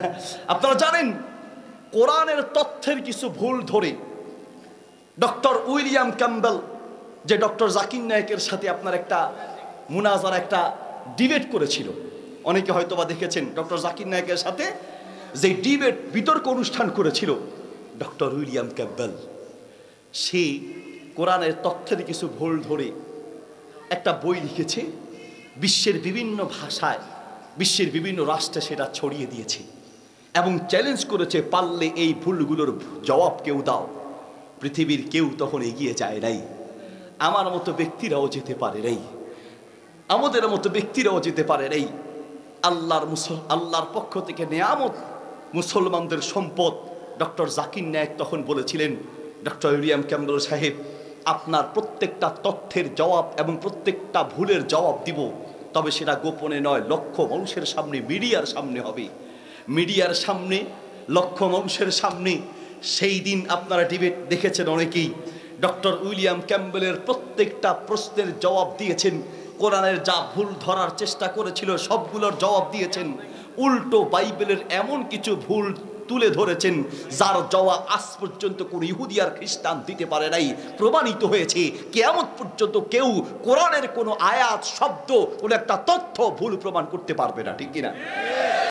আপনারা জানেন কোরআনের তথ্যের কিছু ভুল ধরে ডক্টর উইলিয়াম ক্যাম্বেল, যে ডক্টর জাকির নায়েকের সাথে আপনার একটা মুনাজারা, একটা ডিবেট করেছিল, অনেকে হয়তো বা দেখেছেন, ডক্টর জাকির নায়েকের সাথে যে ডিবেট বিতর্ক অনুষ্ঠান করেছিল ডক্টর উইলিয়াম ক্যাম্বেল, সে কোরআনের তথ্যের কিছু ভুল ধরে একটা বই লিখেছে, বিশ্বের বিভিন্ন ভাষায়, বিশ্বের বিভিন্ন রাষ্ট্রে সেটা ছড়িয়ে দিয়েছে এবং চ্যালেঞ্জ করেছে, পারলে এই ভুলগুলোর জবাব কেউ দাও। পৃথিবীর কেউ তখন এগিয়ে যায় নাই, আমার মতো ব্যক্তিরাও যেতে পারে নাই, আমাদের মতো ব্যক্তিরাও যেতে পারে নাই। আল্লাহর পক্ষ থেকে নেয়ামত, মুসলমানদের সম্পদ। ডক্টর জাকির নায়েক তখন বলেছিলেন, ডক্টর উইলিয়াম ক্যাম্বেল সাহেব, আপনার প্রত্যেকটা তথ্যের জবাব এবং প্রত্যেকটা ভুলের জবাব দিব, তবে সেটা গোপনে নয়, লক্ষ মানুষের সামনে, মিডিয়ার সামনে হবে, মিডিয়ার সামনে, লক্ষ মানুষের সামনে। সেই দিন আপনারা ডিবেট দেখেছেন অনেকেই, ডক্টর উইলিয়াম ক্যাম্বেলের প্রত্যেকটা প্রশ্নের জবাব দিয়েছেন, কোরআনের যা ভুল ধরার চেষ্টা করেছিল সবগুলোর জবাব দিয়েছেন। উল্টো বাইবেলের এমন কিছু ভুল তুলে ধরেছেন যার জবাব আজ পর্যন্ত কোনো ইহুদি আর খ্রিস্টান দিতে পারে নাই। প্রমাণিত হয়েছে কিয়ামত পর্যন্ত কেউ কোরআনের কোনো আয়াত, শব্দ, কোনো একটা তথ্য ভুল প্রমাণ করতে পারবে না, ঠিক কিনা?